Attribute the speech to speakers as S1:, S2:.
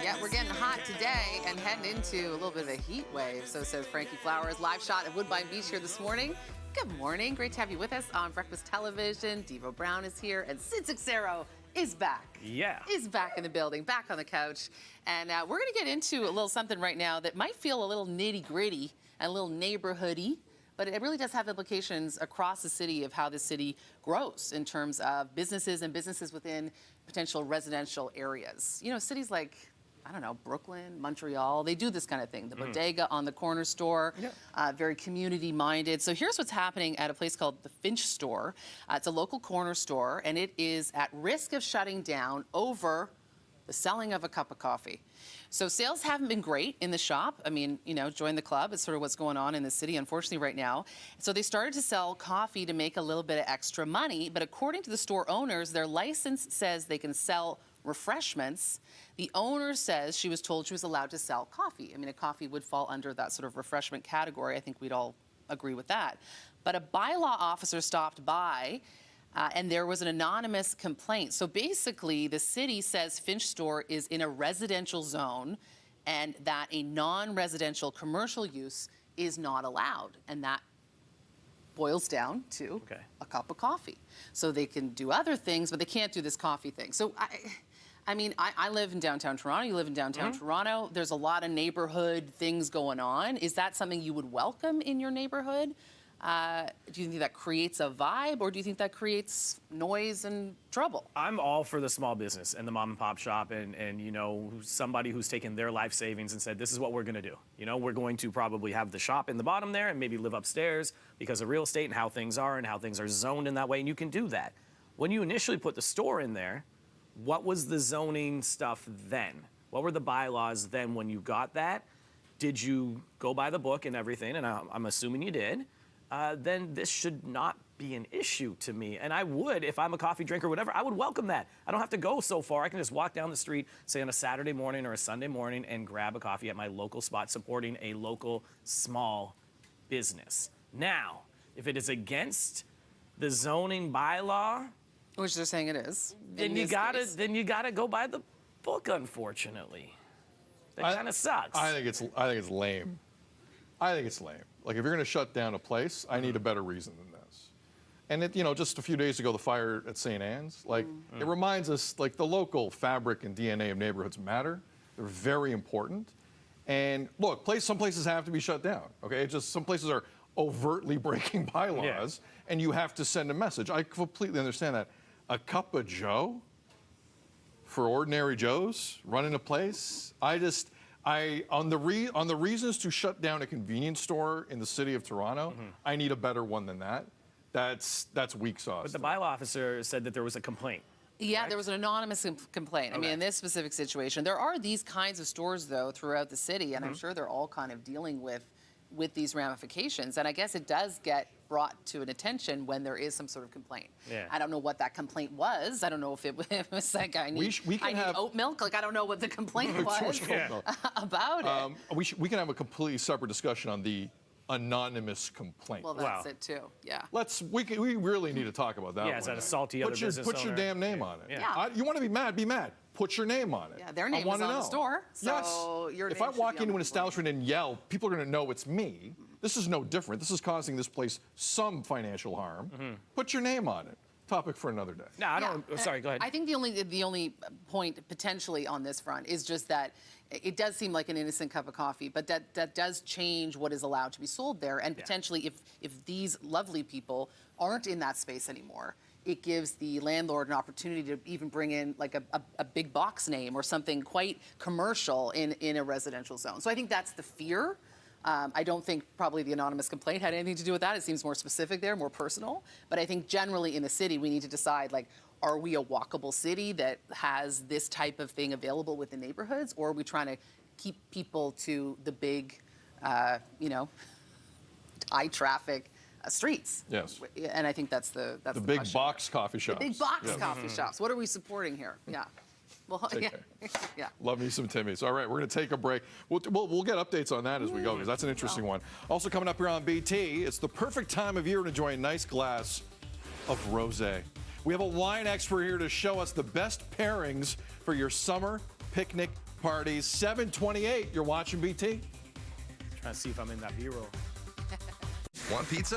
S1: Yeah, we're getting hot today and heading into a little bit of a heat wave. So says Frankie Flowers. Live shot at Woodbine Beach here this morning. Good morning. Great to have you with us on Breakfast Television. Devo Brown is here and Sid Cicero is back.
S2: Yeah.
S1: Is back in the building, back on the couch. And we're going to get into a little something right now that might feel a little nitty-gritty and a little neighborhoody, but it really does have implications across the city of how the city grows in terms of businesses and businesses within potential residential areas. You know, cities like, I don't know, Brooklyn, Montreal, they do this kind of thing. The bodega on the corner store, very community-minded. So here's what's happening at a place called the Finch Store. It's a local corner store, and it is at risk of shutting down over the selling of a cup of coffee. So sales haven't been great in the shop. I mean, you know, join the club. It's sort of what's going on in the city, unfortunately, right now. So they started to sell coffee to make a little bit of extra money. But according to the store owners, their license says they can sell refreshments. The owner says she was told she was allowed to sell coffee. I mean, a coffee would fall under that sort of refreshment category. I think we'd all agree with that. But a bylaw officer stopped by and there was an anonymous complaint. So basically, the city says Finch Store is in a residential zone and that a non-residential commercial use is not allowed. And that boils down to a cup of coffee. So they can do other things, but they can't do this coffee thing. So I mean, I live in downtown Toronto. You live in downtown Toronto. There's a lot of neighborhood things going on. Is that something you would welcome in your neighborhood? Do you think that creates a vibe, or do you think that creates noise and trouble?
S2: I'm all for the small business and the mom and pop shop and you know, somebody who's taken their life savings and said, this is what we're going to do. You know, we're going to probably have the shop in the bottom there and maybe live upstairs because of real estate and how things are zoned in that way, and you can do that. When you initially put the store in there, what was the zoning stuff then? What were the bylaws then when you got that? Did you go by the book and everything? And I'm assuming you did. Then this should not be an issue to me. And I would, if I'm a coffee drinker or whatever, I would welcome that. I don't have to go so far. I can just walk down the street, say on a Saturday morning or a Sunday morning, and grab a coffee at my local spot, supporting a local small business. Now, if it is against the zoning bylaw,
S1: which they're saying it is,
S2: then you gotta go by the book, unfortunately. That kind of sucks.
S3: I think it's lame. I think it's lame. Like, if you're going to shut down a place, I need a better reason than this. And it, you know, just a few days ago, the fire at St. Anne's, like, it reminds us, like, the local fabric and DNA of neighborhoods matter. They're very important. And look, some places have to be shut down. Okay, it's just some places are overtly breaking bylaws, and you have to send a message. I completely understand that. A cup of Joe for ordinary Joes running a place, on the reasons to shut down a convenience store in the city of Toronto, I need a better one than that. That's weak sauce.
S2: But the bylaw officer said that there was a complaint.
S1: Yeah,
S2: correct?
S1: There was an anonymous complaint. I mean, in this specific situation, there are these kinds of stores, though, throughout the city, and I'm sure they're all kind of dealing with these ramifications. And I guess it does get brought to an attention when there is some sort of complaint.
S2: Yeah.
S1: I don't know what that complaint was. I don't know if it was like, I need oat milk. Like, I don't know what the complaint was about it.
S3: We can have a completely separate discussion on the anonymous complaint.
S1: Well, that's it too. Yeah.
S3: We really need to talk about that.
S2: Yeah, is that a salty other business
S3: Put your
S2: owner?
S3: damn name on it.
S1: Yeah.
S3: You want to be mad? Be mad. Put your name on it.
S1: Yeah, their name is on the store. So
S3: yes. If I walk into an establishment and yell, people are going to know it's me. This is no different. This is causing this place some financial harm. Put your name on it. Topic for another day.
S2: No, I don't. Oh, sorry, go ahead.
S1: I think the only point potentially on this front is just that it does seem like an innocent cup of coffee, but that does change what is allowed to be sold there, and potentially if these lovely people aren't in that space anymore, it gives the landlord an opportunity to even bring in like a big box name or something quite commercial in a residential zone. So I think that's the fear. I don't think probably the anonymous complaint had anything to do with that. It seems more specific there, more personal. But I think generally in the city, we need to decide, like, are we a walkable city that has this type of thing available within neighborhoods, or are we trying to keep people to the big, high traffic streets?
S3: Yes.
S1: And I think that's the
S3: big
S1: question.
S3: Box coffee shops.
S1: The big box coffee shops. What are we supporting here? Yeah. Well, yeah.
S3: Love me some Timmy's. All right, we're going to take a break. We'll get updates on that as we go, because that's an interesting one. Also coming up here on BT, it's the perfect time of year to enjoy a nice glass of rosé. We have a wine expert here to show us the best pairings for your summer picnic parties. 7:28, you're watching BT.
S2: Trying to see if I'm in that B-roll.
S4: Want pizza?